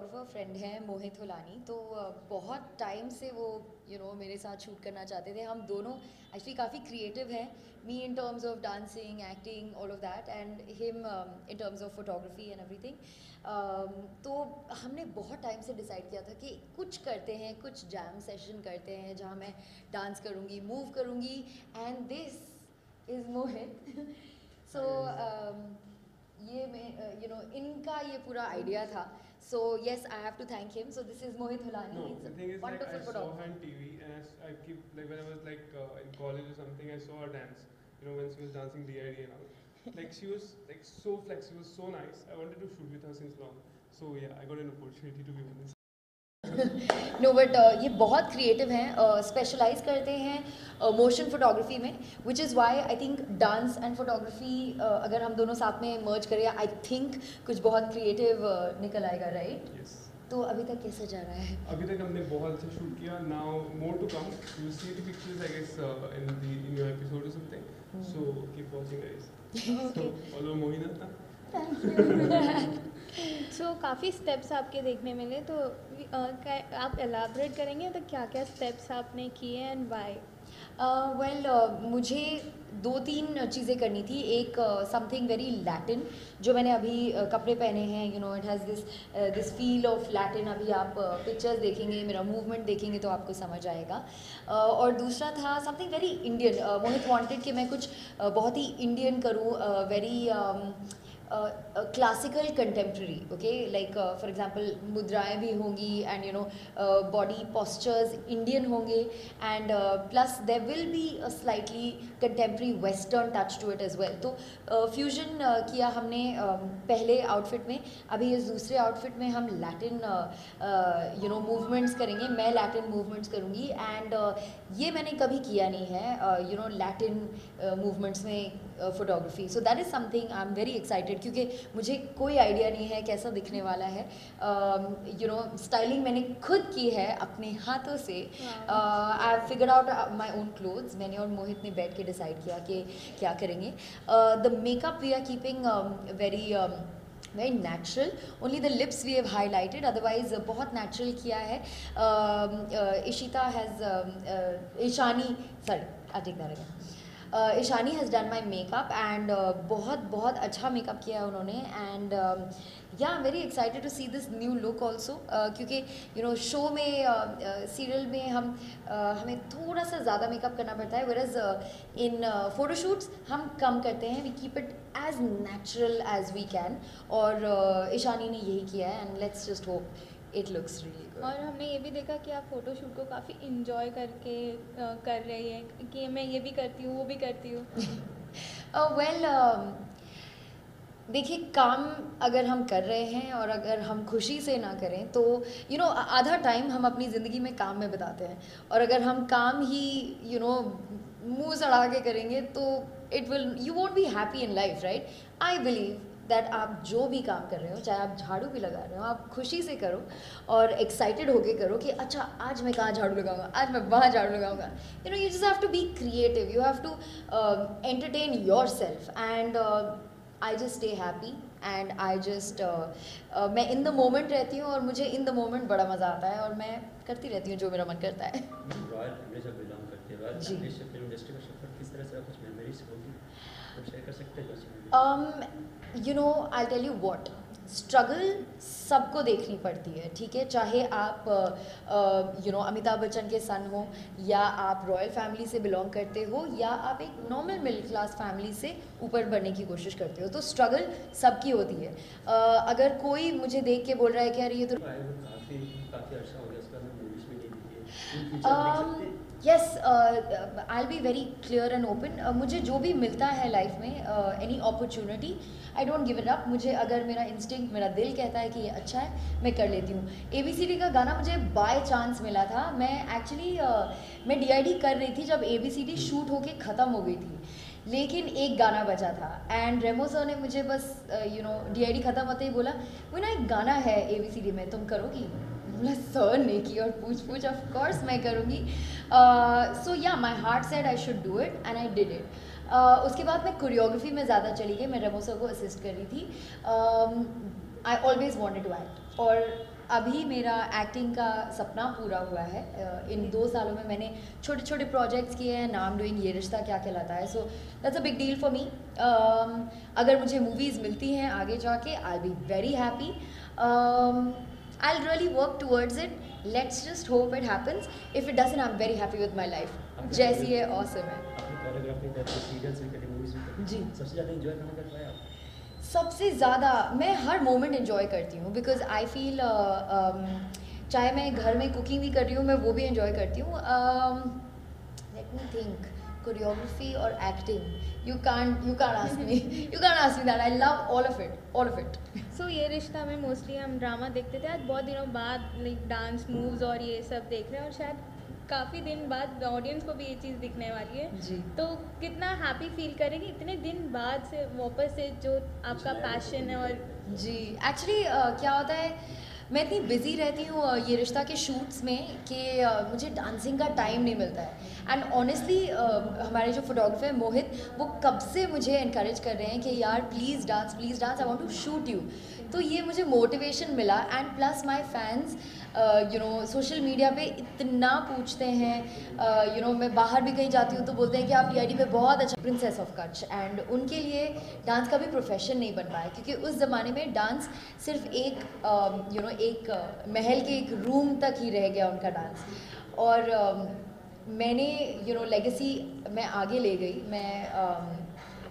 Photographer friend हैं मोहित हुलानी, तो बहुत टाइम से वो मेरे साथ शूट करना चाहते थे। हम दोनों एक्चुअली काफ़ी क्रिएटिव हैं, me in terms of dancing, acting, all of that, and him in terms of photography and everything. तो हमने बहुत टाइम से डिसाइड किया था कि कुछ करते हैं, कुछ जैम सेशन करते हैं जहाँ मैं डांस करूँगी, मूव करूँगी, एंड दिस इज़ मोहित। सो ये मैं इनका ये पूरा आइडिया था। So yes, I have to thank him. So this is Mohit Hulani. No, He's the a thing is, like, I wonderful saw her photographer. on TV, and I keep, like, when I was like in college or something, I saw her dance. You know, when she was dancing DID and all. Like, she was like so flex. She was so nice. I wanted to shoot with her since long. So yeah, I got an opportunity to be honest. No but ये बहुत creative हैं, specialise करते हैं motion photography में, which is why I think dance and photography अगर हम दोनों साथ में मर्ज करें, आई थिंक कुछ बहुत क्रिएटिव निकल आएगा, राइट? Yes. तो अभी तक कैसे जा रहा है? अभी तक हमने बहुत अच्छा शूट किया. Now more to come. You will see the pictures, I guess, in your episode or something. So keep watching, guys. Okay. So follow Mohinata. Thank you. So काफ़ी स्टेप्स आपके देखने मिले, तो आप एलाबरेट करेंगे तो क्या क्या स्टेप्स आपने किए एंड वाई? वेल मुझे 2-3 चीज़ें करनी थी। एक समथिंग वेरी लैटिन जो मैंने अभी कपड़े पहने हैं, it has this feel of Latin. अभी आप पिक्चर्स देखेंगे, मेरा मूवमेंट देखेंगे तो आपको समझ आएगा। और दूसरा था something very Indian. Mohit wanted कि मैं कुछ बहुत ही इंडियन करूँ, very classical contemporary, okay, like for example मुद्राएं भी होंगी, एंड बॉडी पोस्चर्स इंडियन होंगे, and plus there will be a slightly contemporary western touch to it as well. तो फ्यूजन किया हमने पहले आउटफिट में। अभी इस दूसरे आउटफिट में हम लैटिन मूवमेंट्स करेंगे, मैं लैटिन मूवमेंट्स करूँगी, एंड ये मैंने कभी किया नहीं है, लैटिन मूवमेंट्स में photography. So that is something I am very excited, क्योंकि मुझे कोई आइडिया नहीं है कैसा दिखने वाला है। स्टाइलिंग मैंने खुद की है अपने हाथों से। I figure out my own clothes. मैंने और मोहित ने बैठ के डिसाइड किया कि क्या करेंगे। The makeup we are keeping very natural, only the lips we have highlighted, otherwise बहुत नेचुरल किया है। Ishita has Ishani has done my makeup, and बहुत अच्छा मेकअप किया है उन्होंने, and yeah I am very excited to see this new look also, क्योंकि show में सीरियल में हमें थोड़ा सा ज़्यादा मेकअप करना पड़ता है, वेरएज इन फोटोशूट्स हम कम करते हैं, we keep it as natural as we can, और ईशानी ने यही किया है, and let's just hope it looks really good. और हमने ये भी देखा कि आप फ़ोटोशूट को काफ़ी इंजॉय करके कर रही हैं, कि मैं ये भी करती हूँ, वो भी करती हूँ। वेल देखिए, काम अगर हम कर रहे हैं और अगर हम खुशी से ना करें तो आधा टाइम हम अपनी ज़िंदगी में काम में बिताते हैं, और अगर हम काम ही मुंह सड़ा के करेंगे तो you won't be happy in life, right? I believe that आप जो भी काम कर रहे हो, चाहे आप झाड़ू भी लगा रहे हो, आप खुशी से करो और एक्साइटेड होके करो कि अच्छा आज मैं कहाँ झाड़ू लगाऊंगा, आज मैं वहाँ झाड़ू लगाऊंगा। You just have to be creative, you have to entertain yourself, and I just stay happy, and I just मैं इन द मोमेंट रहती हूँ, और मुझे इन द मोमेंट बड़ा मज़ा आता है, और मैं करती रहती हूँ जो मेरा मन करता है। रॉयल फैमिली से बिलोंग करते हैं, रॉयल जी। फैमिली से फिल्म इंडस्ट्री में सफर किस तरह से कुछ मेमोरीज होगी तो शेयर कर सकते हैं? I tell you what, struggle सबको देखनी पड़ती है, ठीक है? चाहे आप अमिताभ बच्चन के सन हो, या आप रॉयल फैमिली से बिलोंग करते हो, या आप एक नॉर्मल मिडिल क्लास फैमिली से ऊपर बढ़ने की कोशिश करते हो, तो स्ट्रगल सबकी होती है। अगर कोई मुझे देख के बोल रहा है कि यार ये तो काफ़ी अर्सा हो गया, उसका हमने मूवीज में नहीं देखी है। Yes, I be very clear and open. मुझे जो भी मिलता है लाइफ में, any opportunity, I don't give it up. मुझे अगर मेरा इंस्टिंक्ट, मेरा दिल कहता है कि ये अच्छा है, मैं कर लेती हूँ। ABCD का गाना मुझे बाय चांस मिला था। मैं एक्चुअली मैं DID कर रही थी जब ABCD शूट होके ख़त्म हो गई थी, लेकिन एक गाना बचा था, एंड रेमो सर ने मुझे बस DID ख़त्म होते ही बोला, वो ना एक गाना है ABCD में, तुम करोगी? बोला सर ने की, और पूछ ऑफ कोर्स मैं करूँगी। सो या my heart said I should do it, and I did it. उसके बाद मैं कोरियोग्राफी में ज़्यादा चली गई, मैं रेमो सर को असिस्ट कर रही थी। I always wanted to act, और अभी मेरा एक्टिंग का सपना पूरा हुआ है। इन 2 सालों में मैंने छोटे छोटे प्रोजेक्ट्स किए हैं। नाउ आई एम डूइंग ये रिश्ता क्या कहलाता है, so that's a big deal for me. अगर मुझे मूवीज़ मिलती हैं आगे जाके, I will be very happy. I will really work towards it. Let's just hope it happens. If it doesn't, I am very happy with my life. जैसी है awesome है। आपने कोरियोग्राफी करके सीरियल्स भी करे, मूवीज भी करे जी। सबसे ज़्यादा एंजॉय कहाँ कर पाए आप? सबसे ज़्यादा मैं हर मोमेंट इन्जॉय करती हूँ, बिकॉज आई फील चाहे मैं घर में कुकिंग भी कर रही हूँ, मैं वो भी इन्जॉय करती हूँ। लेट मी थिंक, कोरियोग्राफी और acting, you can't ask me that. I love all of it. So ये रिश्ता में मोस्टली हम ड्रामा देखते थे, आज बहुत दिनों बाद लाइक डांस मूव्स और ये सब देख रहे हैं, और शायद काफ़ी दिन बाद ऑडियंस को भी ये चीज़ दिखने वाली है। जी। तो कितना हैप्पी फील करेंगे इतने दिन बाद से वापस से जो आपका पैशन है। और जी, एक्चुअली क्या होता है, मैं इतनी बिज़ी रहती हूँ ये रिश्ता के शूट्स में कि मुझे डांसिंग का टाइम नहीं मिलता है। एंड ऑनेस्टली हमारे जो फोटोग्राफर है मोहित, वो कब से मुझे इनकरेज कर रहे हैं कि यार please dance, I want to shoot you. तो ये मुझे मोटिवेशन मिला। And plus my fans social media पे इतना पूछते हैं, मैं बाहर भी कहीं जाती हूँ तो बोलते हैं कि आप DID में बहुत अच्छा, प्रिंसेस ऑफ कच्छ। एंड उनके लिए डांस का भी प्रोफेशन नहीं बन पाया, क्योंकि उस ज़माने में डांस सिर्फ एक महल के एक रूम तक ही रह गया उनका डांस। और मैंने लेगेसी मैं आगे ले गई।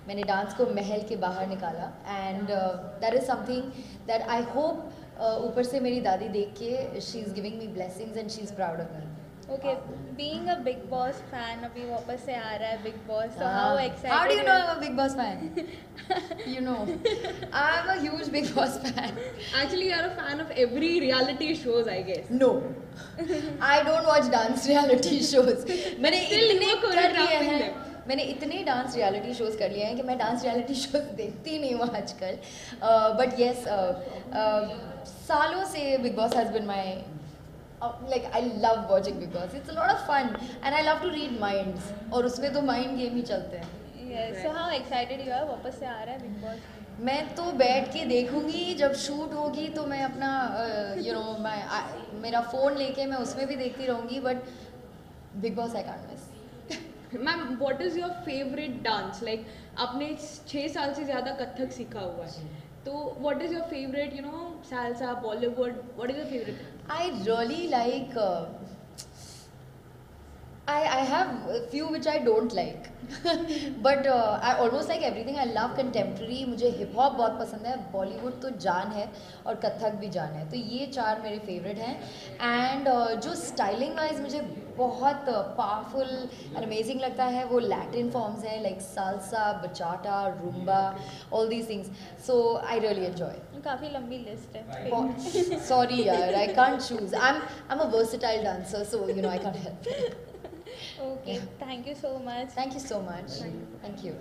मैंने डांस को महल के बाहर निकाला। And that is something that I hope ऊपर से मेरी दादी देख के she is giving me blessings and she is proud of me. Okay, being a big boss fan, अभी वापस से आ रहा है big boss, so how excited How do you know are- I'm a Big Boss fan? You know, I'm a huge Big Boss fan. Actually, you're a fan of every reality shows, I guess. No, I don't watch dance reality shows. मैंने Still इतने you are कर लिए choreographing हैं, them. मैंने इतने dance reality shows कर लिए हैं कि मैं डांस रियलिटी शोज देखती नहीं हूँ आजकल। बट येस, सालों से big boss has been my, like I love watching Big Boss. It's a lot of fun and I love to read minds, और उसमें तो माइंड गेम ही चलते हैं। Yes, so how excited you are, वापस से आ रहा है बिग बॉस? मैं तो बैठ के देखूंगी, जब शूट होगी तो मैं अपना मेरा फ़ोन लेके मैं उसमें भी देखती रहूँगी, but big boss I can't miss. Ma'am, what is your favourite dance? Like आपने 6 साल से ज़्यादा कथक सीखा हुआ है, तो what is your favourite, salsa, Bollywood, what is your favourite? I really like. I have a few which I don't like, but I almost like everything. I love contemporary. मुझे hip hop बहुत पसंद है, बॉलीवुड तो जान है और कथक भी जान है, तो ये 4 मेरे फेवरेट हैं। एंड जो स्टाइलिंग वाइज मुझे बहुत पावरफुल एंड अमेजिंग लगता है वो लैटिन फॉर्म्स हैं, like salsa, bachata, rumba, all these things. So I really enjoy. काफ़ी लंबी लिस्ट है। Sorry यार, I can't choose. I'm a versatile dancer, so I can't help it. Okay, thank you so much. Thank you so much. Thank you.